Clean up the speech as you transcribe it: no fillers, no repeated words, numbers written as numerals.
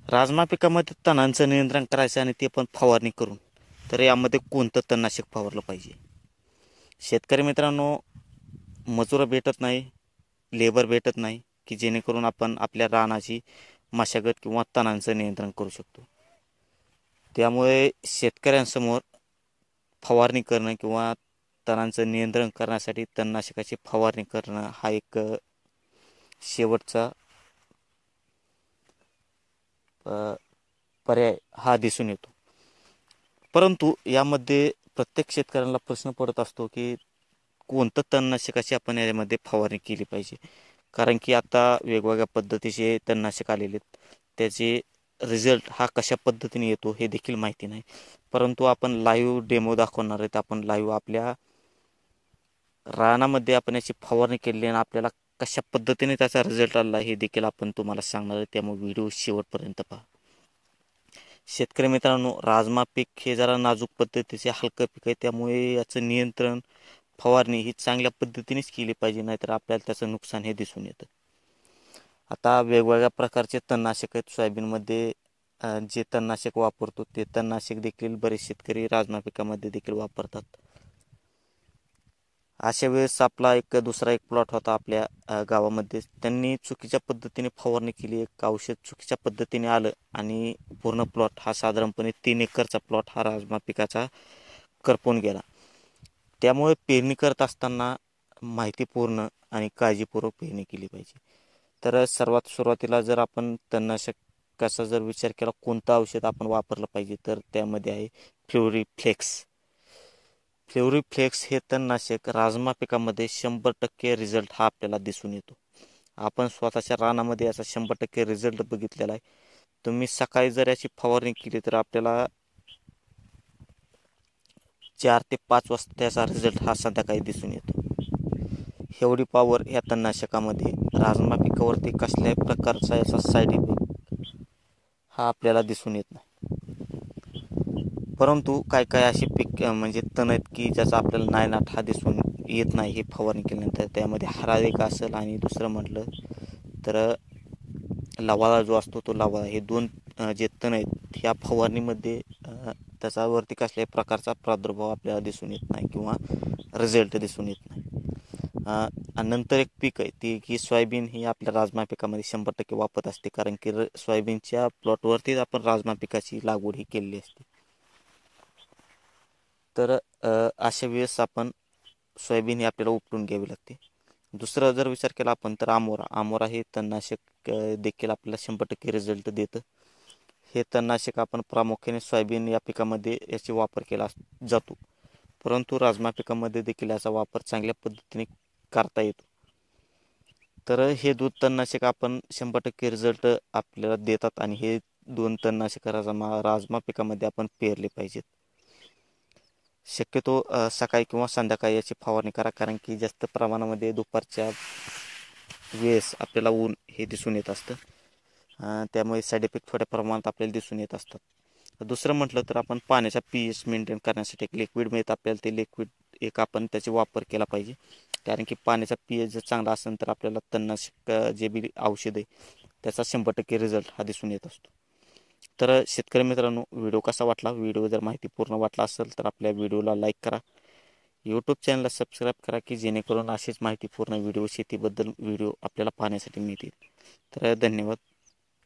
राजमा पिकामध्ये तणांचं नियंत्रण करायचं आणि ते पण फवारणी करून, तर यामध्ये कोणतं तणनाशक फवारलं पाहिजे? शेतकरी मित्रांनो, मजूर भेटत नाही, लेबर भेटत नाही की जेणेकरून आपण आपल्या रानाची मशागत किंवा तणांचं नियंत्रण करू शकतो. त्यामुळे शेतकऱ्यांसमोर फवारणी करणं किंवा तणांचं नियंत्रण करण्यासाठी तणनाशकाची फवारणी करणं हा एक शेवटचा पर्याय हा दिसून येतो. परंतु यामध्ये प्रत्येक शेतकऱ्यांना प्रश्न पडत असतो की कोणतं तणनाशकाची आपण यामध्ये फवारणी केली पाहिजे. कारण की आता वेगवेगळ्या पद्धतीचे तणनाशक आलेले आहेत, त्याचे रिझल्ट हा कशा पद्धतीने येतो हे देखील माहिती नाही. परंतु आपण लाईव्ह डेमो दाखवणार आहेत. आपण लाईव्ह आपल्या रानामध्ये आपण याची फवारणी केली आणि आपल्याला कशा पद्धतीने त्याचा रिझल्ट आला हे देखील आपण तुम्हाला सांगणार आहे. त्यामुळे व्हिडिओ शेवटपर्यंत पहा. शेतकरी मित्रांनो, राजमा पीक हे जरा नाजूक पद्धतीचे हलकं पीक आहे. त्यामुळे याचं नियंत्रण फवारणी ही चांगल्या पद्धतीनेच केली पाहिजे, नाहीतर आपल्याला त्याचं नुकसान हे दिसून येतं. आता वेगवेगळ्या प्रकारचे तणनाशक आहेत सोयाबीनमध्ये. जे तणनाशक वापरतो ते तणनाशक देखील बरेच शेतकरी राजमा पिकामध्ये देखील वापरतात. अशा वेळेस आपला दुसरा एक प्लॉट होता आपल्या गावामध्ये. त्यांनी चुकीच्या पद्धतीने फवारणी केली. एक औषध चुकीच्या पद्धतीने आलं आणि पूर्ण प्लॉट हा साधारणपणे 3 एकरचा प्लॉट हा राजमा पिकाचा करपून गेला. त्यामुळे पेरणी करत असताना माहितीपूर्ण आणि काळजीपूर्वक पेरणी केली पाहिजे. तर सर्वात सुरुवातीला जर आपण तणनाशकाचा जर विचार केला कोणतं औषध आपण वापरलं पाहिजे, तर त्यामध्ये आहे फ्लोरिफ्लेक्स. फ्लोरिफ्लेक्स हे तणनाशक राजमा पिकामध्ये 100% रिझल्ट हा आपल्याला दिसून येतो. आपण स्वतःच्या रानामध्ये याचा 100% रिझल्ट बघितलेला आहे. तुम्ही सकाळी जर याची फवारणी केली तर आपल्याला 4 ते 5 वाजता त्याचा रिझल्ट हा संध्याकाळी दिसून येतो. एवढी पॉवर या तणनाशकामध्ये. राजमा पिकावरती कसल्याही प्रकारचा याचा साईड इफेक्ट हा आपल्याला दिसून येत नाही. परंतु काय काय असे पीक म्हणजे तण आहेत की ज्याचा आपल्याला नायनाट हा दिसून येत नाही हे फवारणी केल्यानंतर. त्यामध्ये हरा एक असेल आणि दुसरं म्हटलं तर लवाळा जो असतो तो लवाळा. हे दोन जे तण आहेत ह्या फवारणीमध्ये त्याच्यावरती कसल्याही प्रकारचा प्रादुर्भाव आपल्याला दिसून येत नाही किंवा रिझल्ट दिसून येत नाही. आणि नंतर एक पीक आहे ती की सोयाबीन ही आपल्या राजमा पिकामध्ये 100% वापरत असते. कारण की सोयाबीनच्या प्लॉटवरतीच आपण राजमा पिकाची लागवड ही केलेली असते. तर अशा वेळेस आपण सोयाबीन ही आपल्याला उपटून घ्यावी लागते. दुसरा जर विचार केला आपण तर आमोरा हे तणनाशक देखील आपल्याला 100% रिझल्ट देतं. हे तणनाशक आपण प्रामुख्याने सोयाबीन या पिकामध्ये याचा वापर केला जातो. परंतु राजमा पिकामध्ये देखील याचा वापर चांगल्या पद्धतीने करता येतो. तर हे दोन तणनाशक आपण 100% रिझल्ट आपल्याला देतात आणि हे दोन तणनाशक राजमा पिकामध्ये आपण पेरले पाहिजेत. शक्यतो सकाळी किंवा संध्याकाळी याची फवारणी करा. कारण की जास्त प्रमाणामध्ये दुपारच्या वेळेस आपल्याला ऊन हे दिसून येत असतं. त्यामुळे साईड इफेक्ट थोड्या प्रमाणात आपल्याला दिसून येत असतात. दुसरं म्हटलं तर आपण पाण्याचा pH मेंटेन करण्यासाठी एक लिक्विड मिळतं आपल्याला. ते लिक्विड एक आपण त्याचा वापर केला पाहिजे. कारण की पाण्याचा pH जर चांगला असेल तर आपल्याला तणनाशक जे बी औषध आहे त्याचा 100% रिझल्ट हा दिसून येत असतो. तर शेतकरी मित्रांनो, व्हिडिओ कसा वाटला? व्हिडिओ जर माहितीपूर्ण वाटला असेल तर आपल्या व्हिडिओला लाईक करा. यूट्यूब चॅनलला सबस्क्राईब करा की जेणेकरून अशीच माहितीपूर्ण व्हिडिओ शेतीबद्दल व्हिडिओ आपल्याला पाहण्यासाठी मिळतील. तर धन्यवाद.